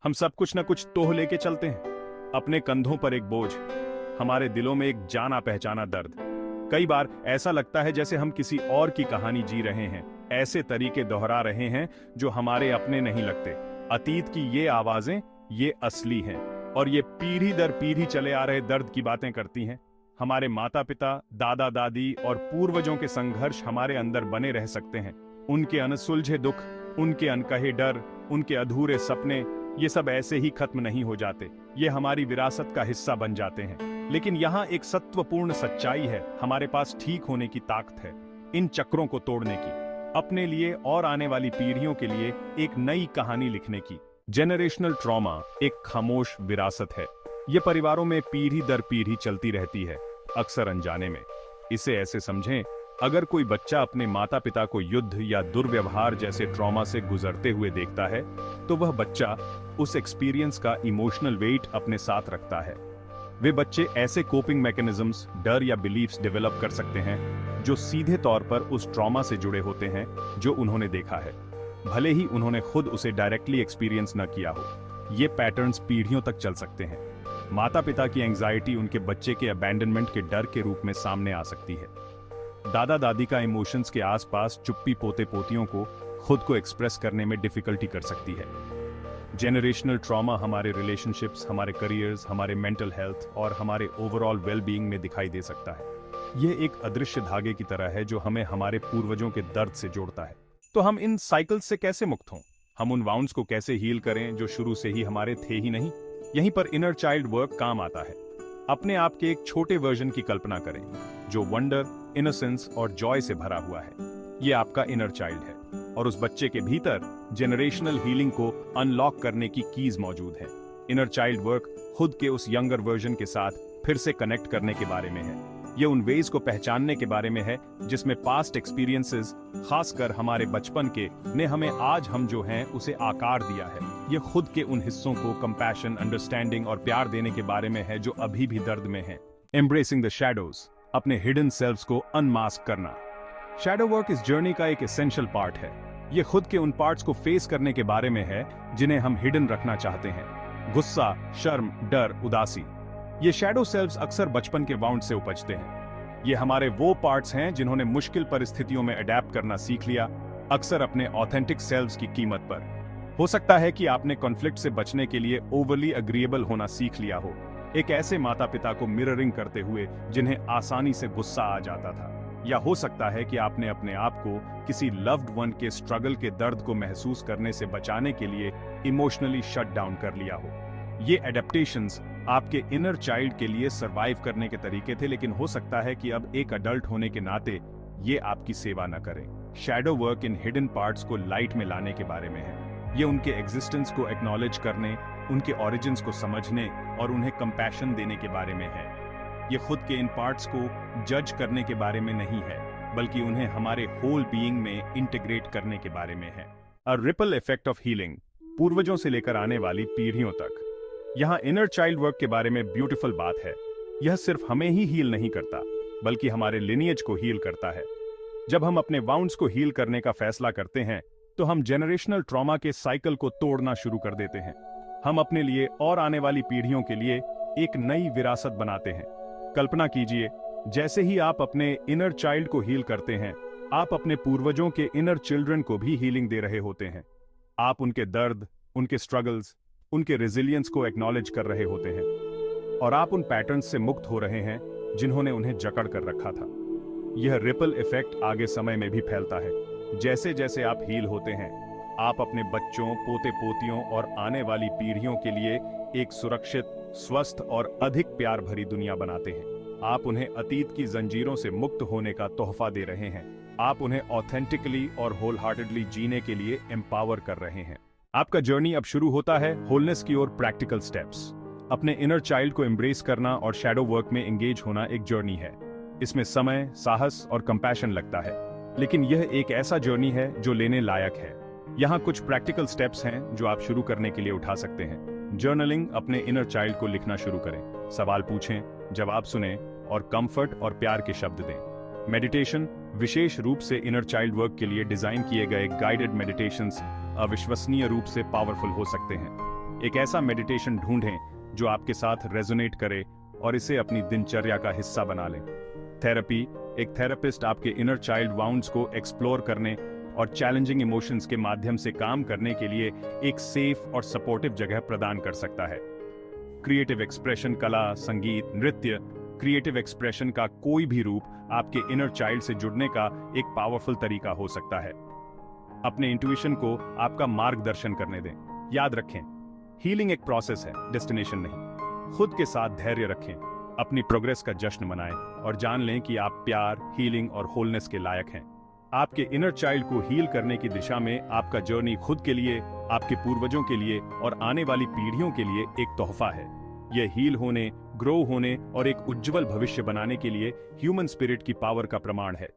हम सब कुछ न कुछ तोह लेके चलते हैं, अपने कंधों पर एक बोझ, हमारे दिलों में एक जाना पहचाना दर्द। कई बार ऐसा लगता है जैसे हम किसी और की कहानी जी रहे हैं, ऐसे तरीके दोहरा रहे हैं जो हमारे अपने नहीं लगते। अतीत की ये आवाजें, ये असली हैं, और ये पीढ़ी दर पीढ़ी चले आ रहे दर्द की बातें करती हैं। हमारे माता पिता, दादा दादी और पूर्वजों के संघर्ष हमारे अंदर बने रह सकते हैं। उनके अनसुलझे दुख, उनके अनकहे डर, उनके अधूरे सपने, ये सब ऐसे ही खत्म नहीं हो जाते। ये हमारी विरासत का हिस्सा बन जाते हैं। लेकिन यहाँ एक सत्वपूर्ण सच्चाई है, हमारे पास ठीक होने की ताकत है, इन चक्रों को तोड़ने की, अपने लिए और आने वाली पीढ़ियों के लिए एक नई कहानी लिखने की। जेनरेशनल ट्रॉमा एक खामोश विरासत है। ये परिवारों में पीढ़ी दर पीढ़ी चलती रहती है, अक्सर अनजाने में। इसे ऐसे समझें, अगर कोई बच्चा अपने माता पिता को युद्ध या दुर्व्यवहार जैसे ट्रॉमा से गुजरते हुए देखता है, तो वह बच्चा उस एक्सपीरियंस का इमोशनल वेट अपने साथ रखता है। वे बच्चे ऐसे कोपिंग मैकेनिज्म्स, डर या बिलीफ्स डेवलप कर सकते हैं जो सीधे तौर पर उस ट्रॉमा से जुड़े होते हैं जो उन्होंने देखा है, भले ही उन्होंने खुद उसे डायरेक्टली एक्सपीरियंस न किया हो। ये पैटर्न्स पीढ़ियों तक चल सकते हैं। माता पिता की एंग्जाइटी उनके बच्चे के अबैंडनमेंट के डर के रूप में सामने आ सकती है। दादा दादी का इमोशंस के आसपास चुप्पी पोते पोतियों को खुद को एक्सप्रेस करने में डिफिकल्टी कर सकती है। जेनरेशनल ट्रॉमा हमारे रिलेशनशिप्स, हमारे करियर्स, हमारे मेंटल हेल्थ और हमारे ओवरऑल वेलबीइंग में दिखाई दे सकता है। यह एक अदृश्य धागे की तरह है जो हमें हमारे पूर्वजों के दर्द से जोड़ता है। तो हम इन साइकिल्स से कैसे मुक्त हों? हम उन वाउंड्स को कैसे हील करें जो शुरू से ही हमारे थे ही नहीं? यहीं पर इनर चाइल्ड वर्क काम आता है। अपने आप के एक छोटे वर्जन की कल्पना करें जो वंडर, इनोसेंस और जॉय से भरा हुआ है। ये आपका इनर चाइल्ड है, और उस बच्चे के भीतर जेनरेशनल हीलिंग को अनलॉक करने की कीज मौजूद है। इनर चाइल्ड वर्क खुद के उस यंगर वर्जन के साथ फिर से कनेक्ट करने के बारे में है। ये उन वेज को पहचानने के बारे में है जिसमें पास्ट एक्सपीरियंसेस, खासकर हमारे बचपन के, ने हमें आज हम जो हैं उसे आकार दिया है। ये खुद के उन हिस्सों को कंपैशन, अंडरस्टैंडिंग और प्यार देने के बारे में है जो अभी भी दर्द में हैं। एम्ब्रेसिंग द शैडोज, अपने हिडन सेल्व्स को अनमास्क करना। शैडो वर्क इस जर्नी का एक एसेंशियल पार्ट है। ये खुद के उन पार्ट्स को फेस करने के बारे में है जिन्हें हम हिडन रखना चाहते हैं। गुस्सा, शर्म, डर, उदासी, ये शैडो सेल्व्स अक्सर बचपन के वाउंड से उपजते हैं। ये हमारे वो पार्ट्स हैं जिन्होंने मुश्किल परिस्थितियों में अडेप्ट करना सीख लिया, अक्सर अपने ऑथेंटिक सेल्व्स की कीमत पर। हो सकता है कि आपने कॉन्फ्लिक्ट से बचने के लिए ओवरली अग्रीएबल होना सीख लिया हो, एक ऐसे माता पिता को मिररिंग करते हुए जिन्हें आसानी से गुस्सा आ जाता था। या हो सकता है कि आपने अपने आप को किसी लव्ड वन के स्ट्रगल के दर्द को महसूस करने से बचाने के लिए इमोशनली शट डाउन कर लिया हो। ये एडेप्टेशंस आपके इनर चाइल्ड के लिए सरवाइव करने के तरीके थे, लेकिन हो सकता है कि अब एक अडल्ट होने के नाते ये आपकी सेवा न करें। Shadow work in hidden parts को लाइट में लाने के बारे में है। ये उनके एग्जिस्टेंस को एक्नॉलेज करने, उनके ओरिजिन्स को समझने और उन्हें कंपैशन देने के बारे में है। ये खुद के इन पार्ट्स को जज करने के बारे में नहीं है, बल्कि उन्हें हमारे होल बीइंग में इंटीग्रेट करने के बारे में है। A ripple effect of healing, पूर्वजों से लेकर आने वाली पीढ़ियों तक। यहाँ इनर चाइल्ड वर्क के बारे में ब्यूटीफुल बात है। यह सिर्फ हमें ही हील नहीं करता, बल्कि हमारे लिनिएज को हील करता है। जब हम अपने वाउंड्स को हील करने का फैसला करते हैं, तो हम जेनरेशनल ट्रॉमा के साइकिल को तोड़ना शुरू कर देते हैं। हम अपने लिए और आने वाली पीढ़ियों के लिए एक नई विरासत बनाते हैं। कल्पना कीजिए, जैसे ही आप अपने इनर चाइल्ड को हील करते हैं, आप अपने पूर्वजों के इनर चिल्ड्रन को भी हीलिंग दे रहे होते हैं। आप उनके दर्द, उनके स्ट्रगल्स, उनके रेजिलियंस को एक्नॉलेज कर रहे होते हैं, और आप उन पैटर्न्स से मुक्त हो रहे हैं जिन्होंने उन्हें जकड़ कर रखा था। यह रिपल इफेक्ट आगे समय में भी फैलता है। जैसे जैसे आप हील होते हैं, आप अपने बच्चों, पोते पोतियों और आने वाली पीढ़ियों के लिए एक सुरक्षित, स्वस्थ और अधिक प्यार भरी दुनिया बनाते हैं। आप उन्हें अतीत की जंजीरों से मुक्त होने का तोहफा दे रहे हैं। आप उन्हें ऑथेंटिकली और होल हार्टेडली जीने के लिए एम्पावर कर रहे हैं। आपका जर्नी अब शुरू होता है होलनेस की ओर। प्रैक्टिकल स्टेप्स, अपने इनर चाइल्ड को एम्ब्रेस करना और शैडो वर्क में एंगेज होना एक जर्नी है। इसमें समय, साहस और कंपैशन लगता है, लेकिन यह एक ऐसा जर्नी है जो लेने लायक है। यहाँ कुछ प्रैक्टिकल स्टेप्स हैं जो आप शुरू करने के लिए उठा सकते हैं। जर्नलिंग, अपने इनर चाइल्ड को लिखना शुरू करें। सवाल पूछें, जवाब सुनें और कंफर्ट और प्यार के शब्द दें। मेडिटेशन, विशेष रूप से इनर चाइल्ड वर्क के लिए डिजाइन किए गए गाइडेड मेडिटेशंस अविश्वसनीय रूप से पावरफुल हो सकते हैं। एक ऐसा मेडिटेशन ढूंढें जो आपके साथ रेजोनेट करे और इसे अपनी दिनचर्या का हिस्सा बना लें। थेरेपी, एक थेरेपिस्ट आपके इनर चाइल्ड वाउंड्स को एक्सप्लोर करने और चैलेंजिंग इमोशंस के माध्यम से काम करने के लिए एक सेफ और सपोर्टिव जगह प्रदान कर सकता है। क्रिएटिव एक्सप्रेशन, कला, संगीत, नृत्य, क्रिएटिव एक्सप्रेशन का कोई भी रूप आपके इनर चाइल्ड से जुड़ने का एक पावरफुल तरीका हो सकता है। अपने इंट्यूशन को आपका मार्गदर्शन करने दें। याद रखें, हीलिंग एक प्रोसेस है, डेस्टिनेशन नहीं। खुद के साथ धैर्य रखें, अपनी प्रोग्रेस का जश्न मनाएं और जान लें कि आप प्यार, हीलिंग और होलनेस के लायक हैं। आपके इनर चाइल्ड को हील करने की दिशा में आपका जर्नी खुद के लिए, आपके पूर्वजों के लिए और आने वाली पीढ़ियों के लिए एक तोहफा है। यह हील होने, ग्रो होने और एक उज्जवल भविष्य बनाने के लिए ह्यूमन स्पिरिट की पावर का प्रमाण है।